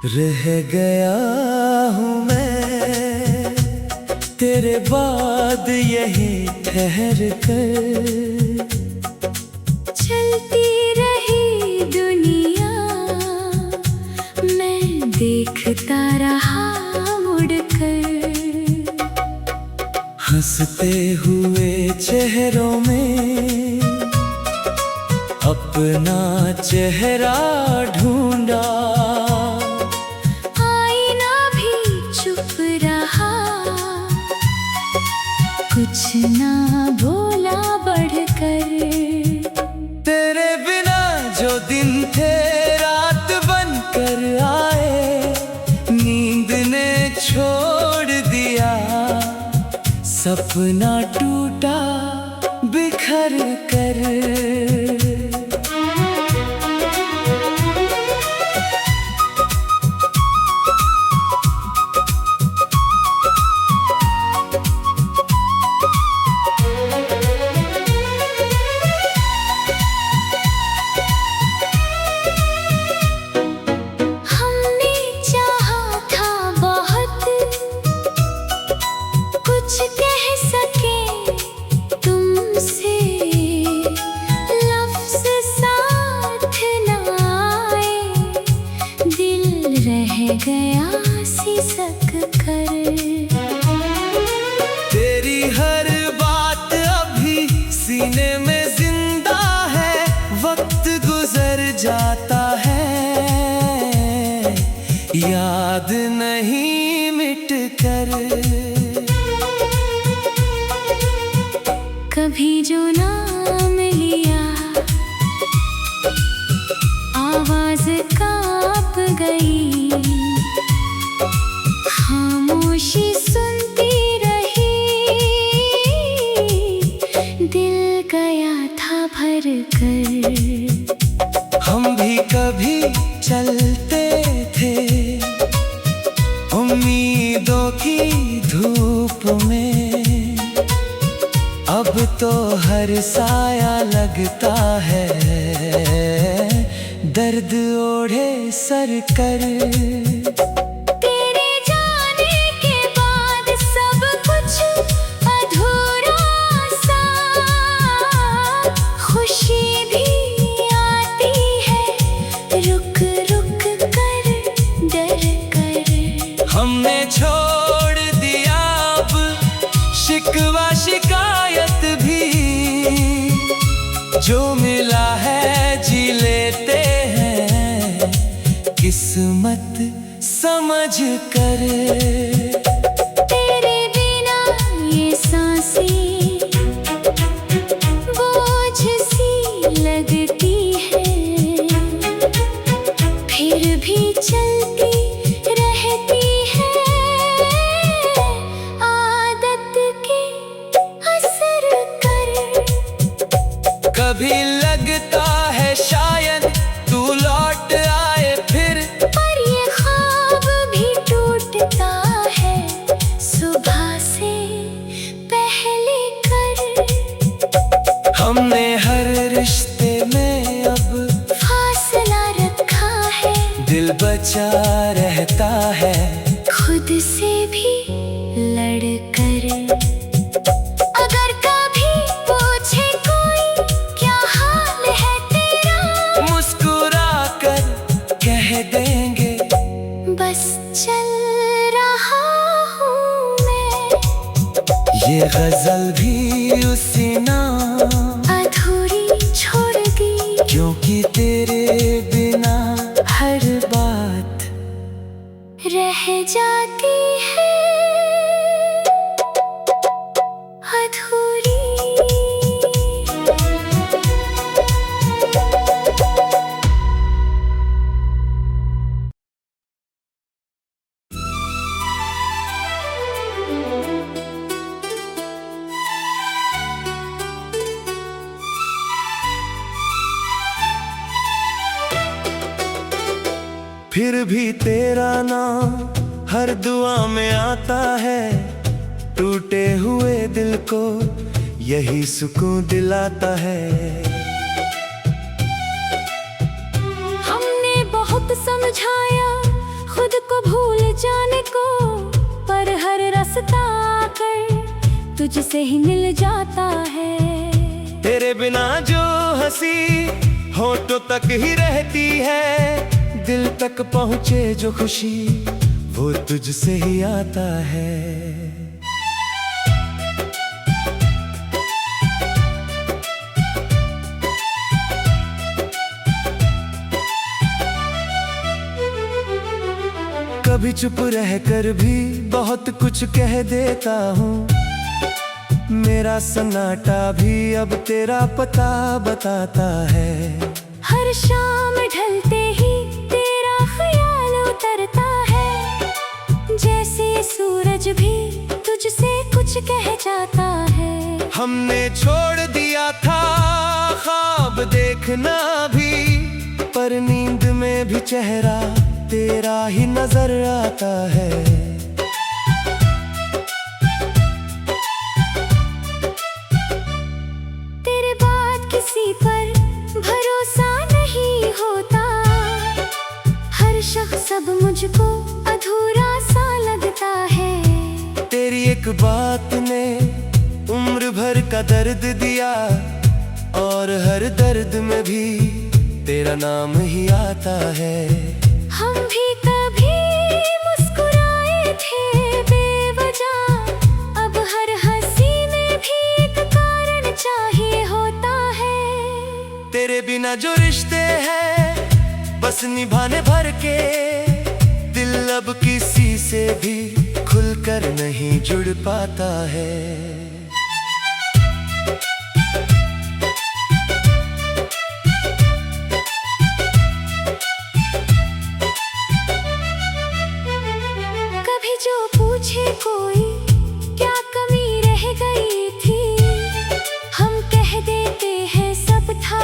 रह गया हूँ मैं तेरे बाद यहीं ठहर कर। चलती रही दुनिया मैं देखता रहा मुड़कर। हंसते हुए चेहरों में अपना चेहरा ढूंढा। कुछ ना बोला बढ़कर। तेरे बिना जो दिन थे रात बन कर आए, नींद ने छोड़ दिया। सपना टूटा बिखर कर। गया सिसक कर। तेरी हर बात अभी सीने में जिंदा है। वक्त गुजर जाता है, याद नहीं मिट कर। कभी जो नाम लिया आवाज कांप गई। खामोशी सुनती रही, दिल गया था भर कर। हम भी कभी चलते थे उम्मीदों की धूप में। अब तो हर साया लगता है दर्द ओढ़े सर कर। हमने छोड़ दिया अब शिकवा शिकायत भी। जो मिला है जी लेते हैं किस्मत समझ कर। तेरे बिना ये सांसें बोझ सी लगती है, फिर भी चलती कभी लगता है शायद तू लौट आए फिर। पर ये ख्वाब भी टूटता है सुबह से पहले कर। हमने हर रिश्ते में अब फासला रखा है। दिल बचा रहता है खुद से भी लड़ कर। देंगे बस चल रहा हूँ मैं। ये गजल भी उसी नाम अधूरी छोड़ गई, क्योंकि तेरे बिना हर बात रह जाती है अधूरी। फिर भी तेरा नाम हर दुआ में आता है। टूटे हुए दिल को यही सुकून दिलाता है। हमने बहुत समझाया खुद को भूल जाने को, पर हर रास्ता आकर तुझसे ही मिल जाता है। तेरे बिना जो हंसी होठों तक ही रहती है, दिल तक पहुँचे जो खुशी वो तुझसे ही आता है। कभी चुप रहकर भी बहुत कुछ कह देता हूँ। मेरा सन्नाटा भी अब तेरा पता बताता है। हर शाम ढलते ही तेरा ख्याल उतरता है, जैसे सूरज भी तुझसे कुछ कह जाता है। हमने छोड़ दिया था ख्वाब देखना भी, पर नींद में भी चेहरा तेरा ही नजर आता है। तेरे बाद किसी पर भरोसा नहीं होता, हर शख्स अब मुझको अधूरा सा लगता है। तेरी एक बात ने उम्र भर का दर्द दिया, और हर दर्द में भी तेरा नाम ही आता है। हम भी कभी मुस्कुराए थे बेवजह, अब हर हंसी में भी एक कारण चाहिए होता है। तेरे बिना जो रिश्ते हैं बस निभाने भर के, दिल अब किसी से भी खुलकर नहीं जुड़ पाता है। जो पूछे कोई क्या कमी रह गई थी, हम कह देते हैं सब था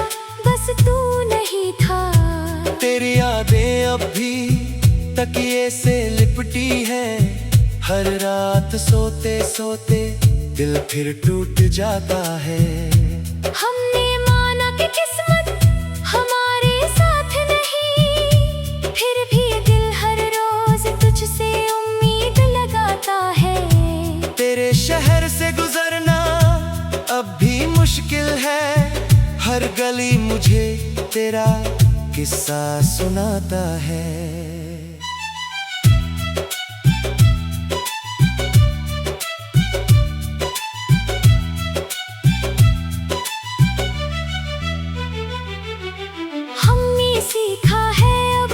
बस तू नहीं था। तेरी यादें अब भी तकिए से लिपटी हैं, हर रात सोते सोते दिल फिर टूट जाता है। हमने माना कि किस्मत हमारे साथ नहीं, फिर भी दिल हर रोज तुझसे है। तेरे शहर से गुजरना अब भी मुश्किल है, हर गली मुझे तेरा किस्सा सुनाता है। हमने सीखा है अब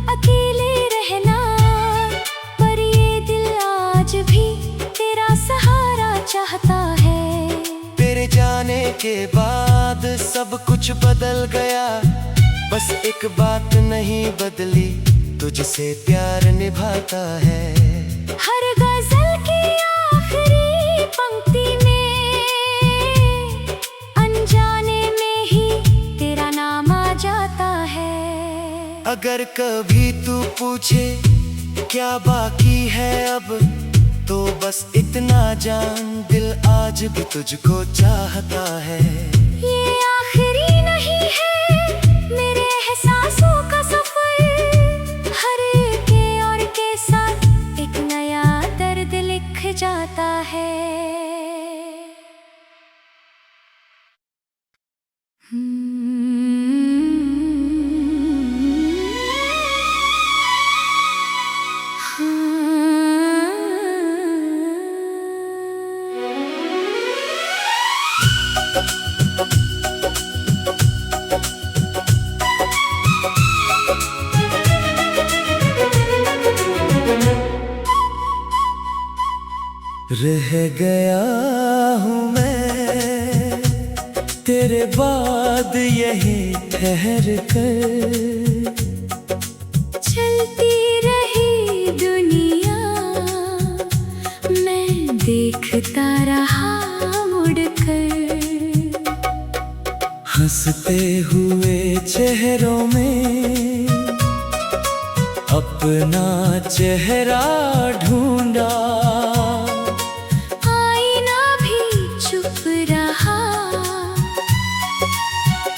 अकेले रहना, पर ये दिल आज भी तेरा सहारा चाहता है। तेरे जाने के बाद सब कुछ बदल गया, बस एक बात नहीं बदली, तुझसे प्यार निभाता है। हर गजल की आखिरी पंक्ति में अनजाने में ही तेरा नाम आ जाता है। अगर कभी तू पूछे क्या बाकी है अब, तो बस इतना जान दिल आज भी तुझको चाहता है। ये आखिरी नहीं है मेरे एहसासों का सफर, हर के और के साथ एक नया दर्द लिख जाता है। रह गया हूँ मैं तेरे बाद यही ठहर कर, चलती रही दुनिया मैं देखता रहा मुड़कर, हंसते हुए चेहरों में अपना चेहरा ढूंढा, आईना भी चुप रहा,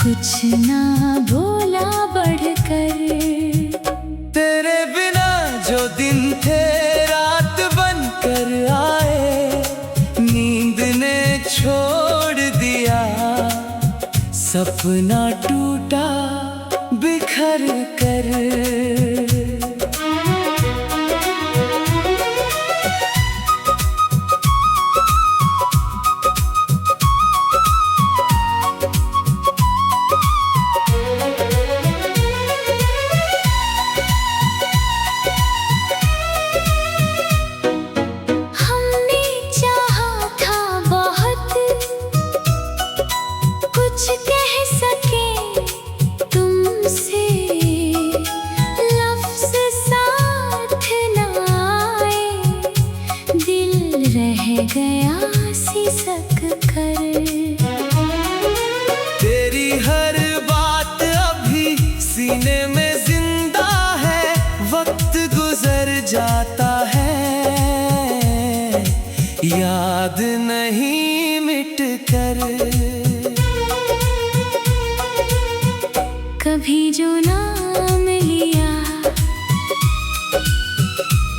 कुछ ना बोला बढ़कर। तेरे बिना जो दिन थे रात बनकर आए, नींद ने छोड़ दिया, सपना टूटा बिखर कर। गया सिसक कर। तेरी हर बात अभी सीने में जिंदा है, वक्त गुजर जाता है, याद नहीं मिट कर। कभी जो नाम लिया,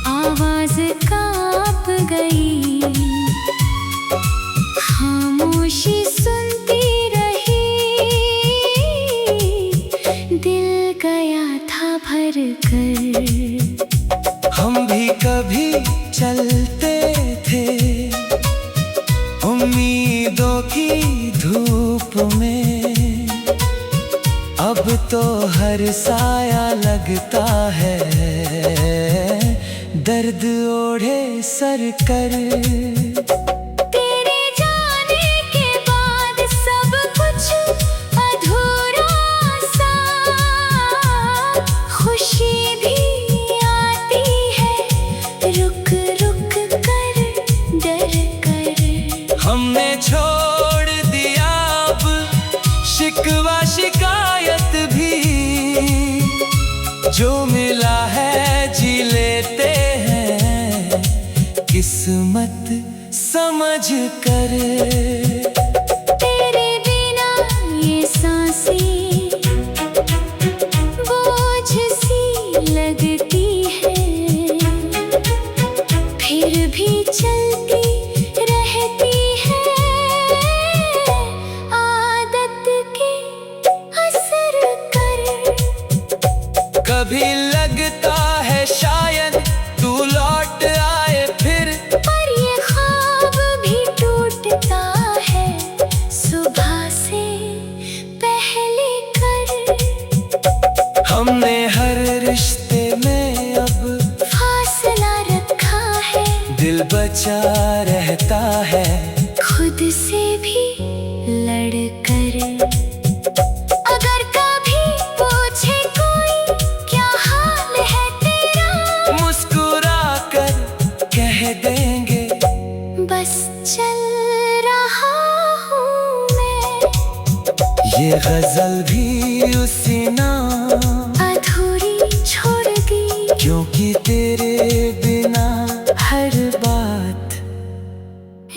आवाज कांप गई, खामोशी सुनती रही, दिल गया था भर कर। हम भी कभी चलते थे उम्मीदों की धूप में, अब तो हर साया लगता है दर्द ओढ़े सर कर। तेरे जाने के बाद सब कुछ अधूरा सा, खुशी भी आती है रुक रुक कर, डर कर। हमने छोड़ दिया अब शिकवा शिकायत भी, जो मिला है जी लेते हैं किस्मत समझ कर। तेरे बिना ये सांसें बोझ सी लगती है, फिर भी चलती रहती है, आदत के असर कर। कभी लगता है शायद तू लौट आए फिर, पर ये ख्वाब भी टूटता है सुबह से पहले कर। हमने हर रिश्ते में अब फासला रखा है, दिल बचा रहता है खुद से भी लड़ कर। अगर कभी पूछे कोई क्या हाल है तेरा, मुस्कुरा कर कह देंगे बस चल रहा हूँ मैं। ये गजल भी उसी नाम अधूरी छोड़ गई, क्योंकि तेरे बिना हर बात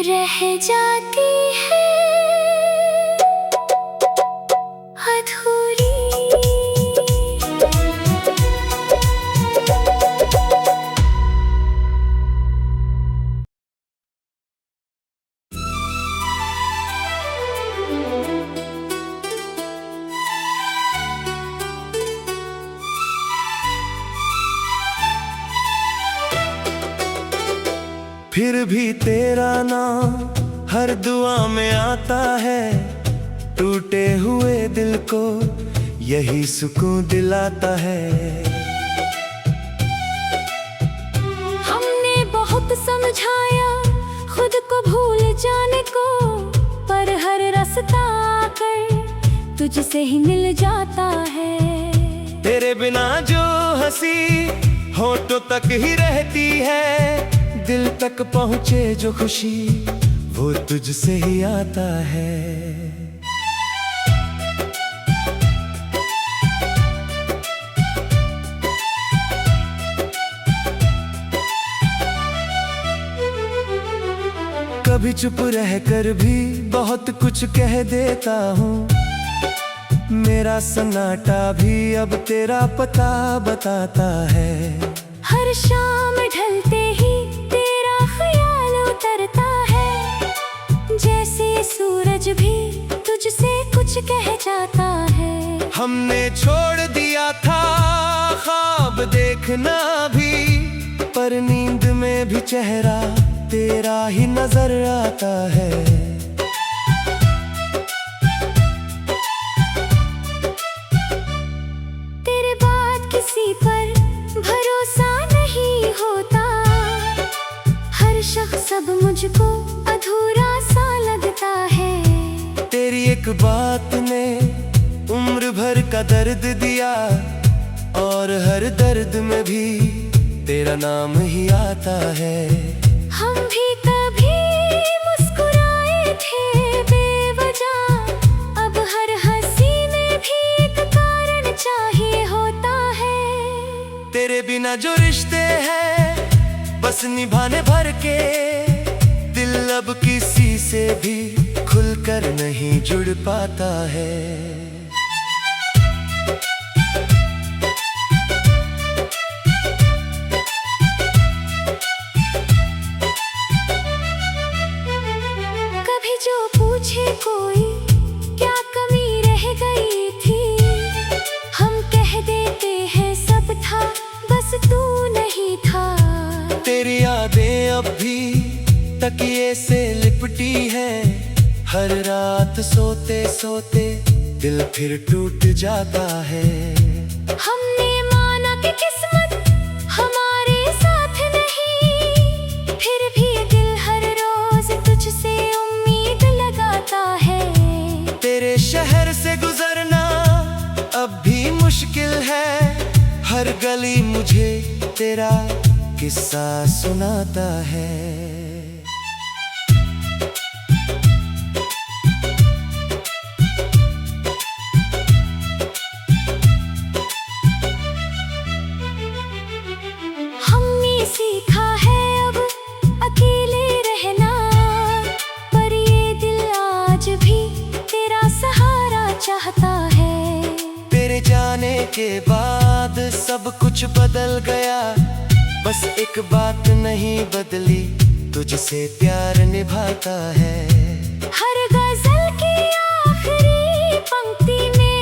रह जाती है अधूरी। फिर भी तेरा नाम हर दुआ में आता है, टूटे हुए दिल को यही सुकून दिलाता है। हमने बहुत समझाया खुद को भूल जाने को, पर हर रास्ता आकर तुझसे ही मिल जाता है। तेरे बिना जो हंसी होठों तक ही रहती है, दिल तक पहुँचे जो खुशी वो तुझसे ही आता है। कभी चुप रह कर भी बहुत कुछ कह देता हूँ। मेरा सन्नाटा भी अब तेरा पता बताता है। हर शाम ढलते ही तेरा ख्याल उतरता है, जैसे सूरज भी तुझसे कुछ कह जाता है। हमने छोड़ दिया था ख्वाब देखना भी, पर नींद में भी चेहरा तेरा ही नजर आता है। तेरे बाद किसी पर भरोसा नहीं होता, हर शख्स अब मुझको अधूरा सा लगता है। तेरी एक बात ने उम्र भर का दर्द दिया, और हर दर्द में भी तेरा नाम ही आता है। हम भी कभी मुस्कुराए थे बेवजह, अब हर हंसी में भी एक कारण चाहिए होता है। तेरे बिना जो रिश्ते हैं बस निभाने भर के, दिल अब किसी से भी खुलकर नहीं जुड़ पाता है। जो पूछे कोई क्या कमी रह गई थी, हम कह देते हैं सब था, बस तू नहीं था। तेरी यादें अब भी तकिए से लिपटी है, हर रात सोते सोते दिल फिर टूट जाता है। हमने माना कि किस्मत हमारे साथ नहीं, फिर भी दिल हर रोज तुझसे उम्मीद लगाता है। तेरे शहर से गुजरना अब भी मुश्किल है, हर गली मुझे तेरा किस्सा सुनाता है। सीखा है अब अकेले रहना, पर ये दिल आज भी तेरा सहारा चाहता है। तेरे जाने के बाद सब कुछ बदल गया, बस एक बात नहीं बदली, तुझसे प्यार निभाता है। हर गजल की आखिरी पंक्ति में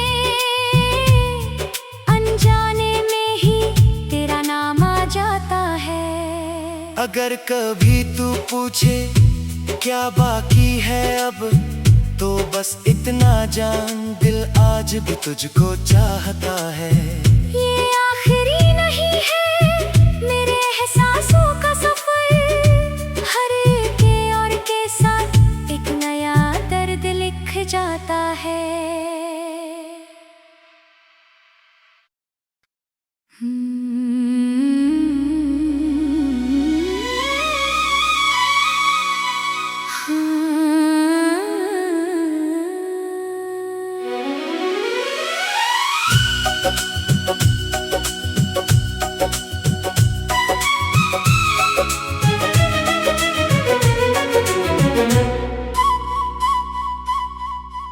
अनजाने में ही तेरा नाम आ जाता है। अगर कभी तू पूछे क्या बाकी है अब, तो बस इतना जान दिल आज भी तुझको चाहता है। ये आखिरी नहीं है मेरे एहसासों का सफर, हर के और के साथ एक नया दर्द लिख जाता है।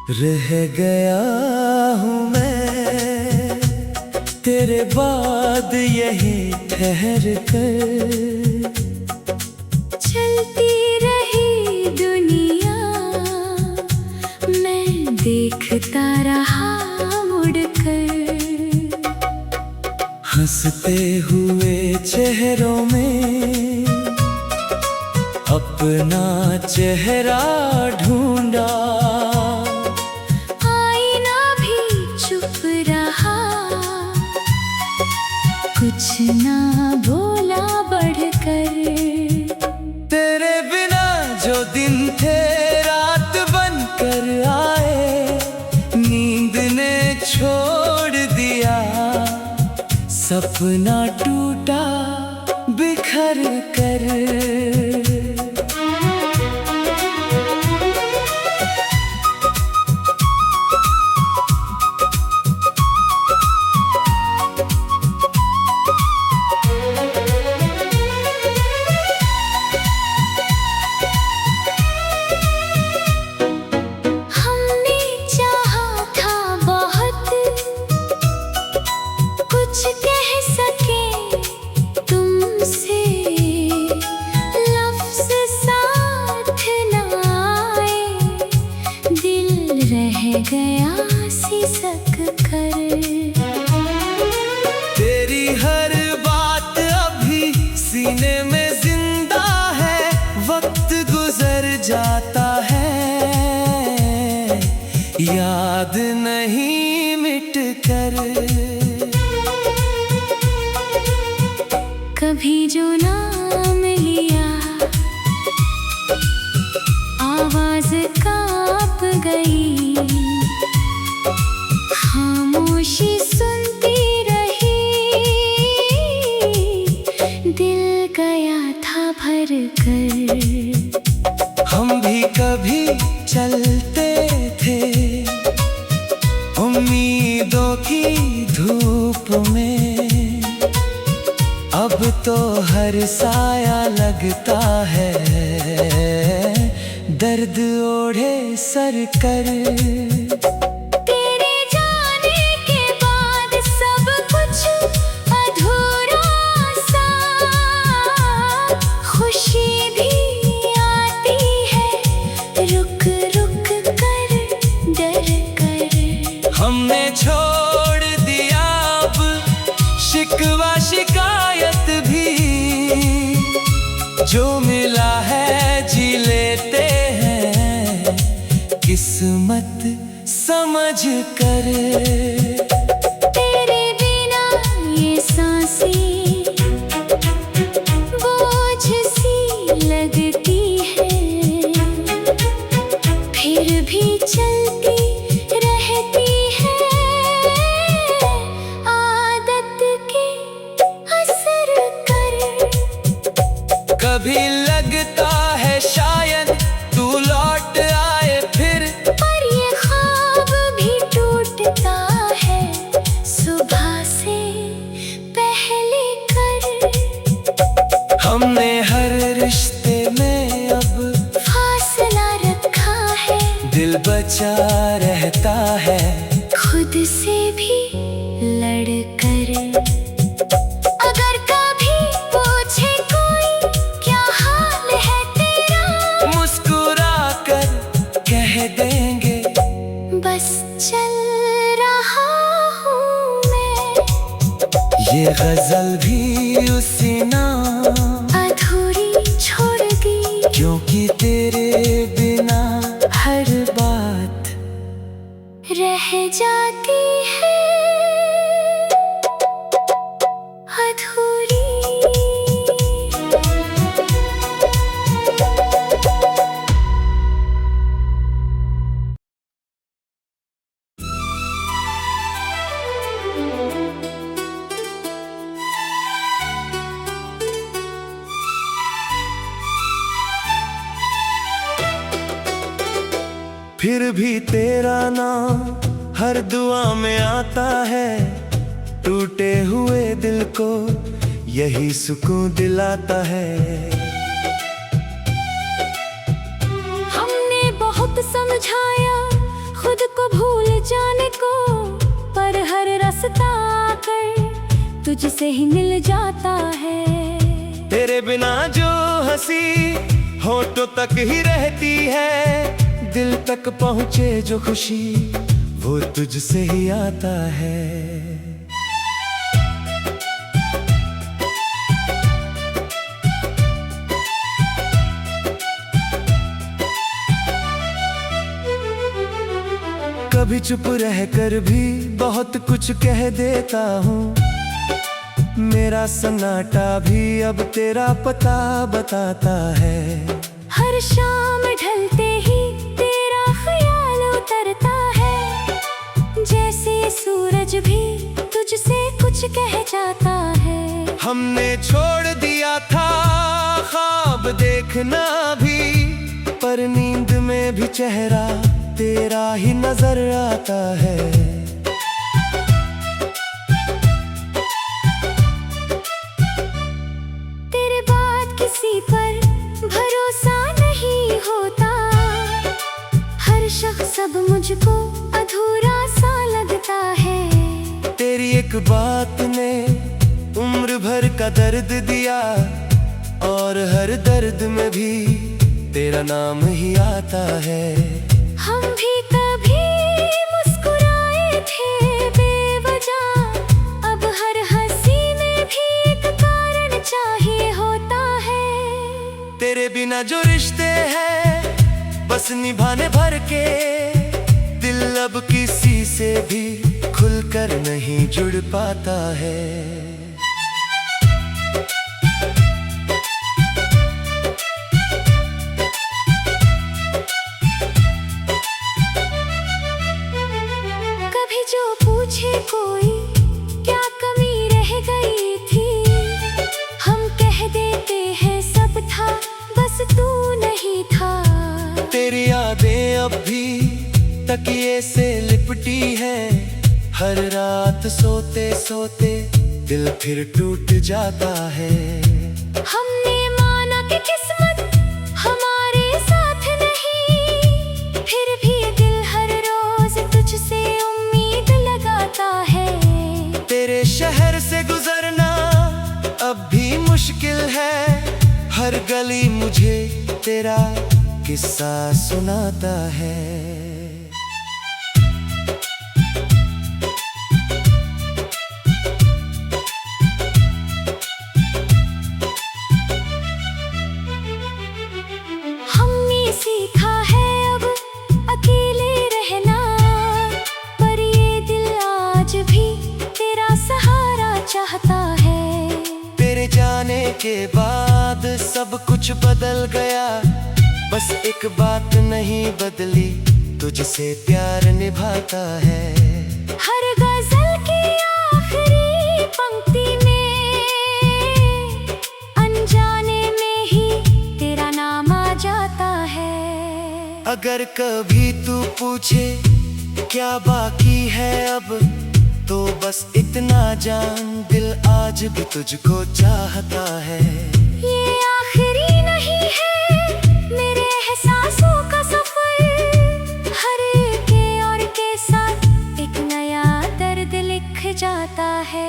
रह गया हूँ मैं तेरे बाद यही ठहर कर, चलती रही दुनिया मैं देखता रहा मुड़कर, हंसते हुए चेहरों में अपना चेहरा ढूंढा, आईना भी चुप रहा, कुछ ना बोला बढ़कर। तेरे बिना जो दिन थे रात बन कर आए, नींद ने छोड़ दिया, सपना टूटा बिखर कर। याद नहीं मिट कर। कभी जो नाम लिया आवाज कांप गई, खामोशी सुनती रही, दिल गया था भर कर। हम भी कभी चलते थे उम्मीदों की धूप में, अब तो हर साया लगता है दर्द ओढ़े सर कर। तेरे जाने के बाद सब कुछ अधूरा सा, खुशी भी आती है रुक रुक कर, डर कर। हमने छोड़ दिया अब शिकवा शिकायत भी, जो मिला है जी लेते हैं किस्मत समझ कर। तेरे बिना ये सांसें बोझ सी लगती है, फिर भी चलती रहती है आदत के असर कर। कभी लगता है शायद तू लौट आए फिर, पर ये ख्वाब भी टूटता है सुबह से पहले कर। हमने हर रिश्ते में अब फासला रखा है, दिल बचा रहता है खुद से भी लड़ कर। अगर कभी पूछे कोई क्या हाल है तेरा, मुस्कुरा कर कह देंगे बस चल रहा हूँ मैं। ये गजल भी उसी नाम अधूरी छोड़ दी, क्योंकि तेरे बिना हर बात रह जाती है अधूरी। फिर भी तेरा नाम हर दुआ में आता है, टूटे हुए दिल को यही सुकून दिलाता है। हमने बहुत समझाया खुद को भूल जाने को, पर हर रास्ता आकर तुझसे ही मिल जाता है। तेरे बिना जो हंसी होठों तक ही रहती है, दिल तक पहुँचे जो खुशी वो तुझसे ही आता है। कभी चुप रहकर भी बहुत कुछ कह देता हूँ, मेरा सन्नाटा भी अब तेरा पता बताता है। हर शाम ढलते ही तेरा ख्याल उतरता है, जैसे सूरज भी तुझसे कुछ कह जाता है। हमने छोड़ दिया था ख्वाब देखना भी, पर नींद में भी चेहरा तेरा ही नजर आता है। तेरे बाद किसी पर भरोसा नहीं होता, हर शख्स अब मुझको अधूरा सा लगता है। तेरी एक बात ने उम्र भर का दर्द दिया, और हर दर्द में भी तेरा नाम ही आता है। हम भी कभी मुस्कुराए थे बेवजह, अब हर हंसी में भी एक कारण चाहिए होता है। तेरे बिना जो रिश्ते हैं बस निभाने भर के, दिल दिल अब किसी से भी खुलकर नहीं जुड़ पाता है। कभी जो पूछे कोई क्या कमी रह गई थी, हम कह देते हैं सब था, बस तू नहीं था। तेरी यादें अब भी तकिए से लिपटी है, हर रात सोते सोते दिल फिर टूट जाता है। हमने माना कि किस्मत हमारे साथ नहीं, फिर भी दिल हर रोज तुझसे उम्मीद लगाता है। तेरे शहर से गुजरना अब भी मुश्किल है, हर गली मुझे तेरा किस्सा सुनाता है। हमने सीखा है अब अकेले रहना, पर ये दिल आज भी तेरा सहारा चाहता है। तेरे जाने के बाद सब कुछ बदल गया, बस एक बात नहीं बदली, तुझसे प्यार निभाता है। हर गजल की आखिरी पंक्ति में अनजाने में ही तेरा नाम आ जाता है। अगर कभी तू पूछे क्या बाकी है अब, तो बस इतना जान दिल आज भी तुझको चाहता है। ये आखिरी नहीं है मेरे एहसासों का सफर, हर के और के साथ एक नया दर्द लिख जाता है।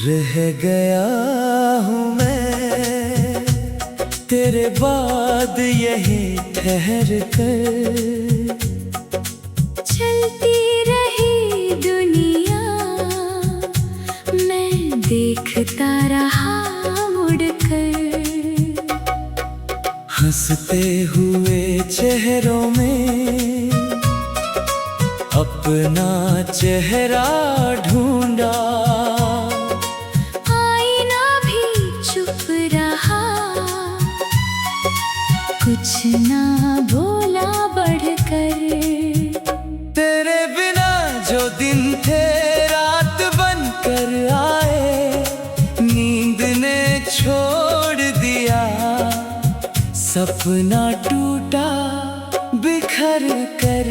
रह गया हूँ मैं तेरे बाद यहीं ठहर कर, चलती रही दुनिया मैं देखता रहा मुड़कर, हंसते हुए चेहरों में अपना चेहरा ढूंढा, आईना भी चुप रहा, कुछ ना बोला बढ़कर। तेरे बिना जो दिन थे रात बन कर आए, नींद ने छोड़ दिया, सपना टूटा बिखर कर।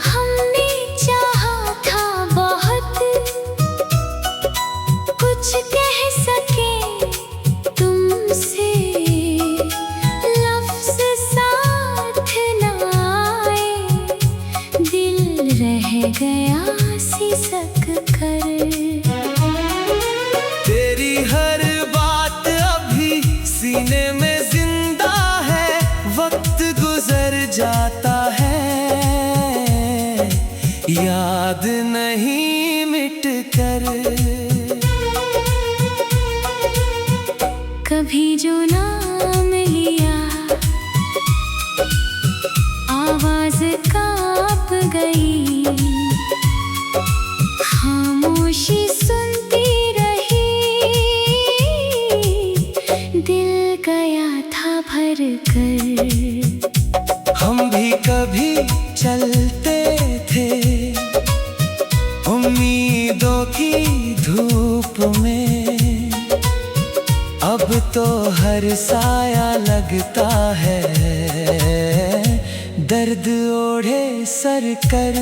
हमने चाहा था बहुत कुछ कह सके तुमसे, लफ्ज़ साथ न आए, दिल रह गया सिसक कर। तेरी हर बात अभी सीने में जिंदा है, वक्त गुजर जाता है, याद नहीं मिट कर। कभी जो नाम लिया आवाज कांप गई, खामोशी सुनती रही, दिल गया था भर कर। हम भी कभी चलते थे उम्मीदों की धूप में, अब तो हर साया लगता है दर्द ओढ़े सर कर।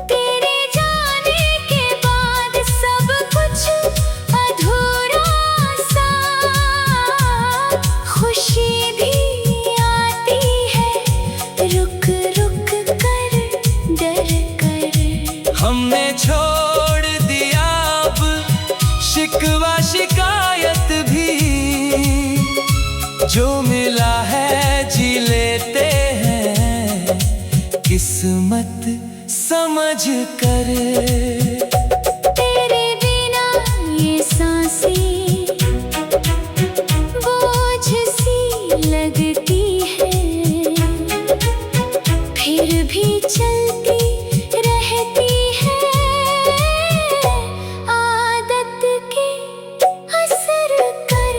तेरे जाने के बाद सब कुछ अधूरा सा, खुशी भी आती है रुक रुक कर, डर कर। हमने छोड़ दिया अब शिकवा शिकायत भी, जो मिला है जी लेते हैं किस्मत समझ कर। तेरे बिना ये सांसें बोझ सी लगती है, फिर भी चलती रहती है आदत के असर कर।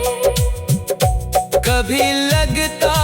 कभी लगता